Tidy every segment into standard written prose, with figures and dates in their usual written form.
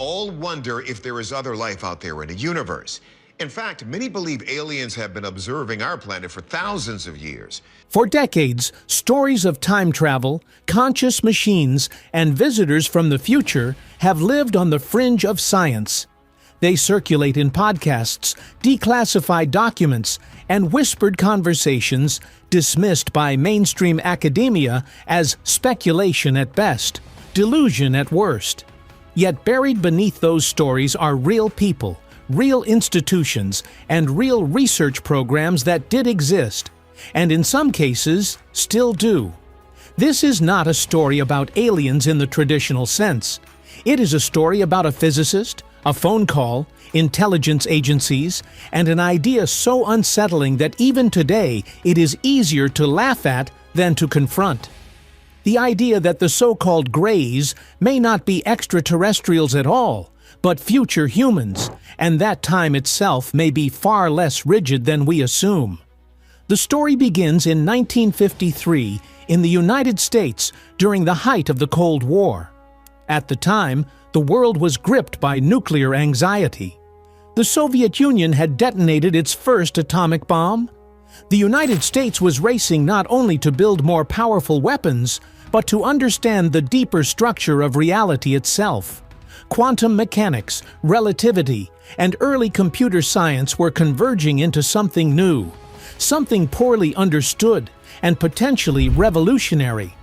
all wonder if there is other life out there in the universe. In fact, many believe aliens have been observing our planet for thousands of years. For decades, stories of time travel, conscious machines, and visitors from the future have lived on the fringe of science. They circulate in podcasts, declassified documents, and whispered conversations dismissed by mainstream academia as speculation at best, delusion at worst. Yet buried beneath those stories are real people, real institutions, and real research programs that did exist, and in some cases, still do. This is not a story about aliens in the traditional sense. It is a story about a physicist, a phone call, intelligence agencies, and an idea so unsettling that even today it is easier to laugh at than to confront. The idea that the so-called Greys may not be extraterrestrials at all, but future humans, and that time itself may be far less rigid than we assume. The story begins in 1953 in the United States during the height of the Cold War. At the time, the world was gripped by nuclear anxiety. The Soviet Union had detonated its first atomic bomb. The United States was racing not only to build more powerful weapons, but to understand the deeper structure of reality itself. Quantum mechanics, relativity, and early computer science were converging into something new, something poorly understood, and potentially revolutionary.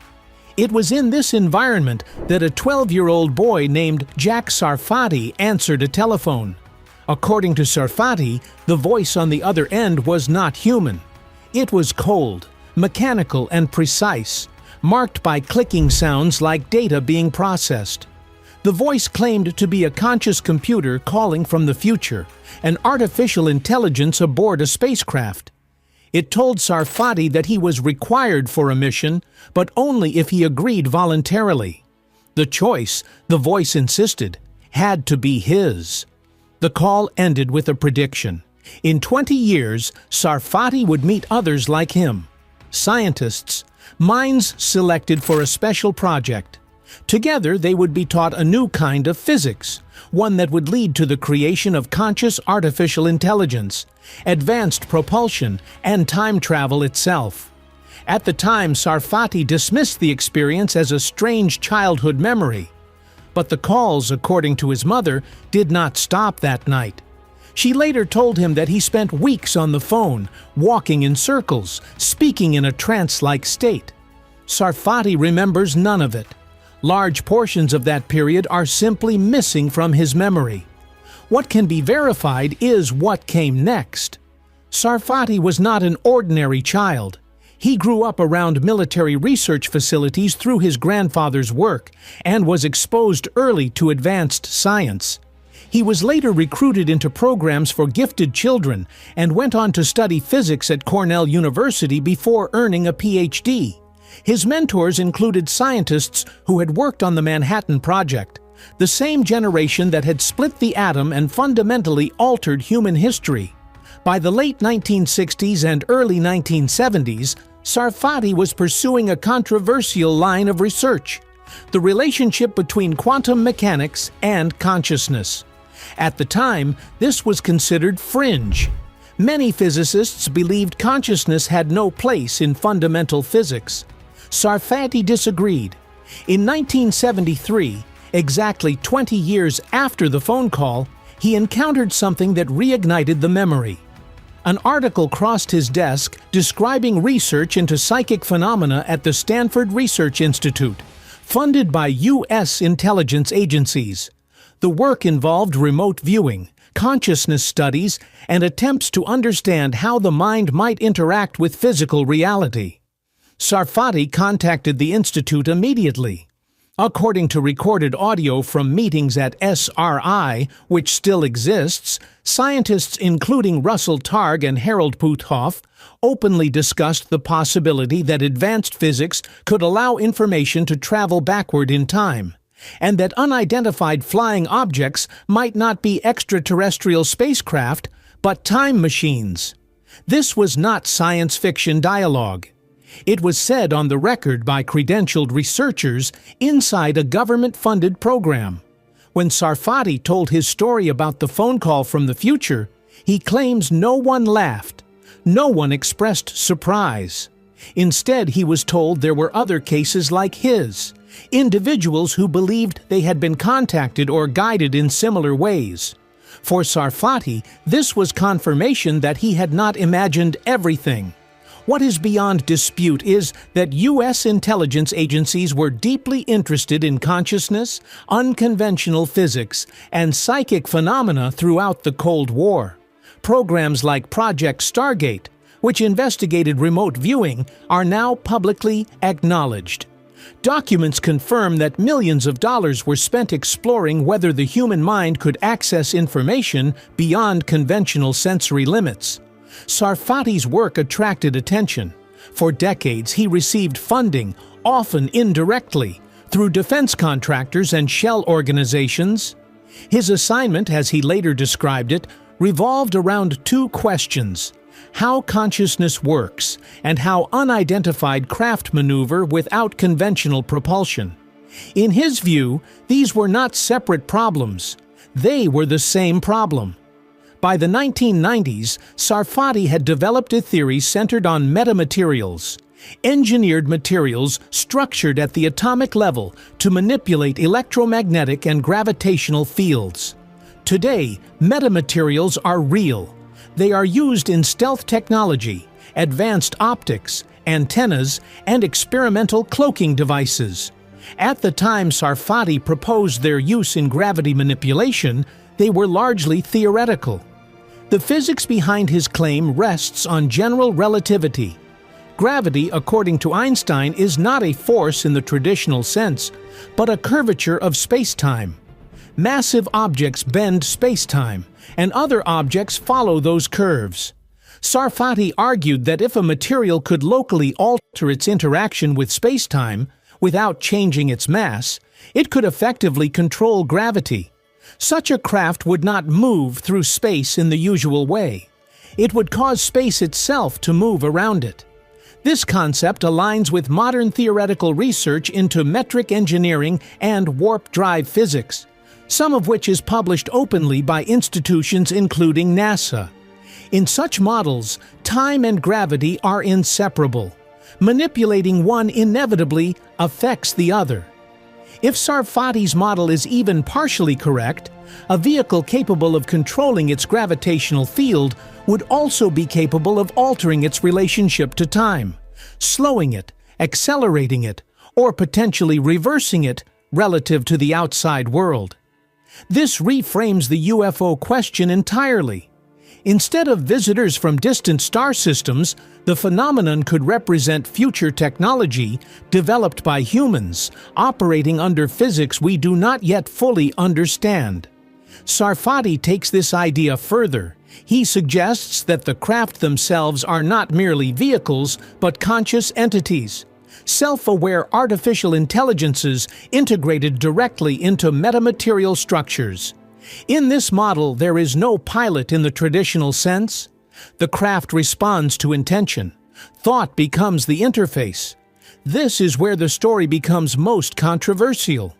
It was in this environment that a 12-year-old boy named Jack Sarfatti answered a telephone. According to Sarfatti, the voice on the other end was not human. It was cold, mechanical, and precise, marked by clicking sounds like data being processed. The voice claimed to be a conscious computer calling from the future, an artificial intelligence aboard a spacecraft. It told Sarfatti that he was required for a mission, but only if he agreed voluntarily. The choice, the voice insisted, had to be his. The call ended with a prediction. In 20 years, Sarfatti would meet others like him, scientists, minds selected for a special project. Together, they would be taught a new kind of physics, one that would lead to the creation of conscious artificial intelligence, advanced propulsion, and time travel itself. At the time, Sarfatti dismissed the experience as a strange childhood memory. But the calls, according to his mother, did not stop that night. She later told him that he spent weeks on the phone, walking in circles, speaking in a trance-like state. Sarfatti remembers none of it. Large portions of that period are simply missing from his memory. What can be verified is what came next. Sarfatti was not an ordinary child. He grew up around military research facilities through his grandfather's work and was exposed early to advanced science. He was later recruited into programs for gifted children and went on to study physics at Cornell University before earning a PhD. His mentors included scientists who had worked on the Manhattan Project, the same generation that had split the atom and fundamentally altered human history. By the late 1960s and early 1970s, Sarfatti was pursuing a controversial line of research: the relationship between quantum mechanics and consciousness. At the time, this was considered fringe. Many physicists believed consciousness had no place in fundamental physics. Sarfatti disagreed. In 1973, exactly 20 years after the phone call, he encountered something that reignited the memory. An article crossed his desk describing research into psychic phenomena at the Stanford Research Institute, funded by U.S. intelligence agencies. The work involved remote viewing, consciousness studies, and attempts to understand how the mind might interact with physical reality. Sarfatti contacted the institute immediately. According to recorded audio from meetings at SRI, which still exists, scientists including Russell Targ and Harold Puthoff openly discussed the possibility that advanced physics could allow information to travel backward in time, and that unidentified flying objects might not be extraterrestrial spacecraft, but time machines. This was not science fiction dialogue. It was said on the record by credentialed researchers inside a government-funded program. When Sarfatti told his story about the phone call from the future, he claims no one laughed. No one expressed surprise. Instead, he was told there were other cases like his, individuals who believed they had been contacted or guided in similar ways. For Sarfatti, this was confirmation that he had not imagined everything. What is beyond dispute is that U.S. intelligence agencies were deeply interested in consciousness, unconventional physics, and psychic phenomena throughout the Cold War. Programs like Project Stargate, which investigated remote viewing, are now publicly acknowledged. Documents confirm that millions of dollars were spent exploring whether the human mind could access information beyond conventional sensory limits. Sarfatti's work attracted attention. For decades, he received funding, often indirectly, through defense contractors and shell organizations. His assignment, as he later described it, revolved around two questions: how consciousness works, and how unidentified craft maneuver without conventional propulsion. In his view, these were not separate problems. They were the same problem. By the 1990s, Sarfatti had developed a theory centered on metamaterials, engineered materials structured at the atomic level to manipulate electromagnetic and gravitational fields. Today, metamaterials are real. They are used in stealth technology, advanced optics, antennas, and experimental cloaking devices. At the time Sarfatti proposed their use in gravity manipulation, they were largely theoretical. The physics behind his claim rests on general relativity. Gravity, according to Einstein, is not a force in the traditional sense, but a curvature of space-time. Massive objects bend space-time, and other objects follow those curves. Sarfatti argued that if a material could locally alter its interaction with space-time without changing its mass, it could effectively control gravity. Such a craft would not move through space in the usual way. It would cause space itself to move around it. This concept aligns with modern theoretical research into metric engineering and warp drive physics, some of which is published openly by institutions including NASA. In such models, time and gravity are inseparable. Manipulating one inevitably affects the other. If Sarfatti's model is even partially correct, a vehicle capable of controlling its gravitational field would also be capable of altering its relationship to time, slowing it, accelerating it, or potentially reversing it relative to the outside world. This reframes the UFO question entirely. Instead of visitors from distant star systems, the phenomenon could represent future technology developed by humans, operating under physics we do not yet fully understand. Sarfatti takes this idea further. He suggests that the craft themselves are not merely vehicles, but conscious entities, self-aware artificial intelligences integrated directly into metamaterial structures. In this model, there is no pilot in the traditional sense. The craft responds to intention. Thought becomes the interface. This is where the story becomes most controversial.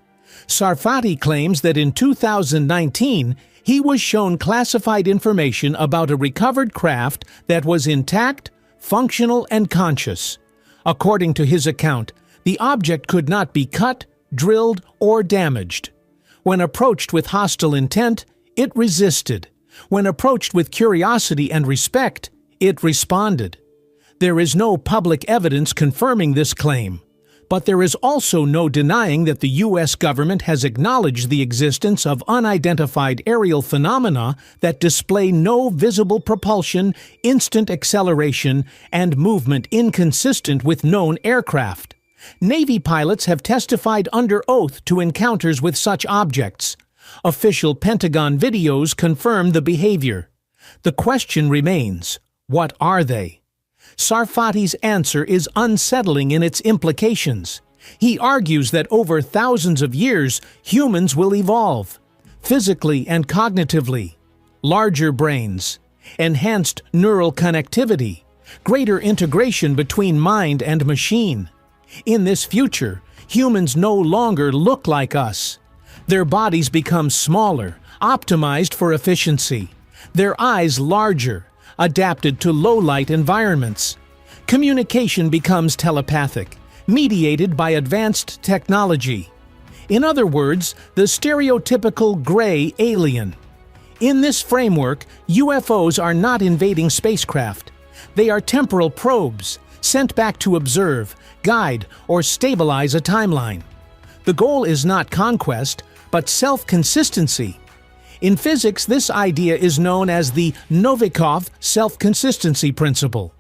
Sarfatti claims that in 2019, he was shown classified information about a recovered craft that was intact, functional, and conscious. According to his account, the object could not be cut, drilled, or damaged. When approached with hostile intent, it resisted. When approached with curiosity and respect, it responded. There is no public evidence confirming this claim, but there is also no denying that the U.S. government has acknowledged the existence of unidentified aerial phenomena that display no visible propulsion, instant acceleration, and movement inconsistent with known aircraft. Navy pilots have testified under oath to encounters with such objects. Official Pentagon videos confirm the behavior. The question remains, what are they? Sarfatti's answer is unsettling in its implications. He argues that over thousands of years, humans will evolve, physically and cognitively. Larger brains, enhanced neural connectivity, greater integration between mind and machine. In this future, humans no longer look like us. Their bodies become smaller, optimized for efficiency. Their eyes larger, adapted to low-light environments. Communication becomes telepathic, mediated by advanced technology. In other words, the stereotypical gray alien. In this framework, UFOs are not invading spacecraft. They are temporal probes, sent back to observe, guide, or stabilize a timeline. The goal is not conquest, but self-consistency. In physics, this idea is known as the Novikov self-consistency principle.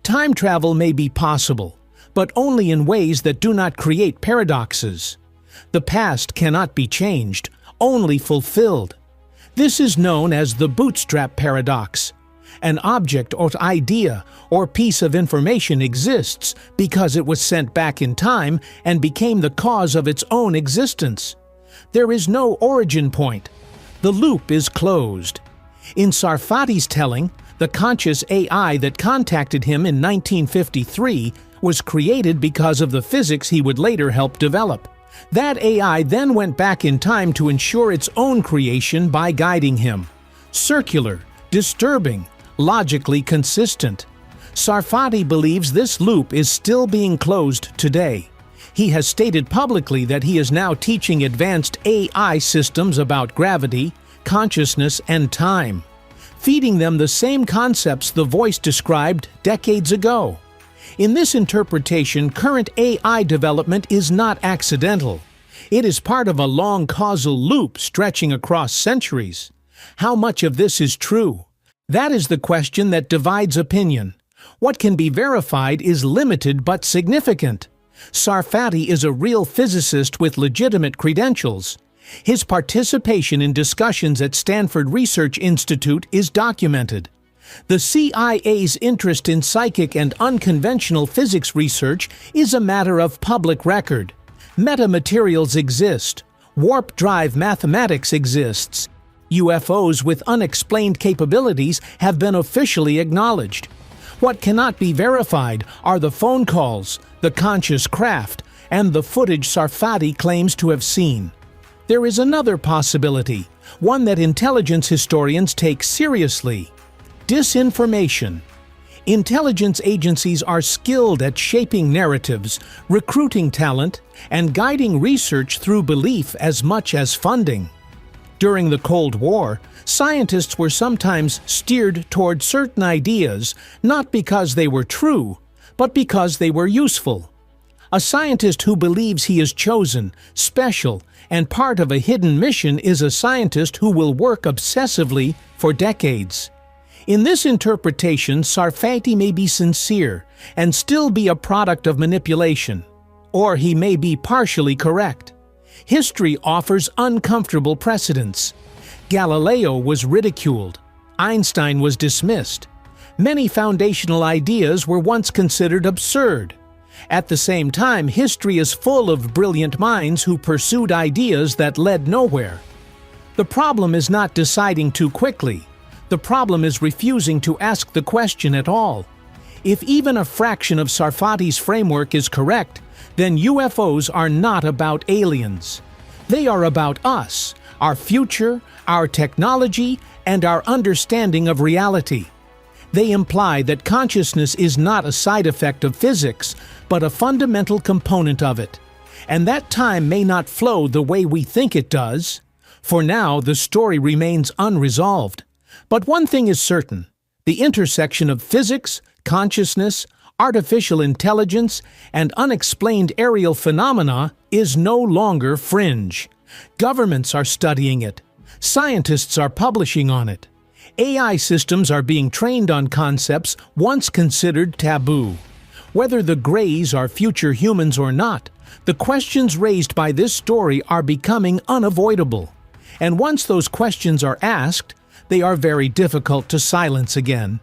Time travel may be possible, but only in ways that do not create paradoxes. The past cannot be changed, only fulfilled. This is known as the bootstrap paradox. An object or idea or piece of information exists because it was sent back in time and became the cause of its own existence. There is no origin point. The loop is closed. In Sarfatti's telling, the conscious AI that contacted him in 1953 was created because of the physics he would later help develop. That AI then went back in time to ensure its own creation by guiding him. Circular, disturbing, logically consistent. Sarfatti believes this loop is still being closed today. He has stated publicly that he is now teaching advanced AI systems about gravity, consciousness, and time, feeding them the same concepts the voice described decades ago. In this interpretation, current AI development is not accidental. It is part of a long causal loop stretching across centuries. How much of this is true? That is the question that divides opinion. What can be verified is limited but significant. Sarfatti is a real physicist with legitimate credentials. His participation in discussions at Stanford Research Institute is documented. The CIA's interest in psychic and unconventional physics research is a matter of public record. Metamaterials exist. Warp drive mathematics exists. UFOs with unexplained capabilities have been officially acknowledged. What cannot be verified are the phone calls, the conscious craft, and the footage Sarfatti claims to have seen. There is another possibility, one that intelligence historians take seriously. Disinformation. Intelligence agencies are skilled at shaping narratives, recruiting talent, and guiding research through belief as much as funding. During the Cold War, scientists were sometimes steered toward certain ideas not because they were true, but because they were useful. A scientist who believes he is chosen, special, and part of a hidden mission is a scientist who will work obsessively for decades. In this interpretation, Sarfatti may be sincere and still be a product of manipulation, or he may be partially correct. History offers uncomfortable precedents. Galileo was ridiculed. Einstein was dismissed. Many foundational ideas were once considered absurd. At the same time, history is full of brilliant minds who pursued ideas that led nowhere. The problem is not deciding too quickly. The problem is refusing to ask the question at all. If even a fraction of Sarfatti's framework is correct, then UFOs are not about aliens. They are about us, our future, our technology, and our understanding of reality. They imply that consciousness is not a side effect of physics, but a fundamental component of it. And that time may not flow the way we think it does. For now, the story remains unresolved. But one thing is certain: the intersection of physics, consciousness, artificial intelligence, and unexplained aerial phenomena is no longer fringe. Governments are studying it. Scientists are publishing on it. AI systems are being trained on concepts once considered taboo. Whether the Greys are future humans or not, the questions raised by this story are becoming unavoidable. And once those questions are asked, they are very difficult to silence again.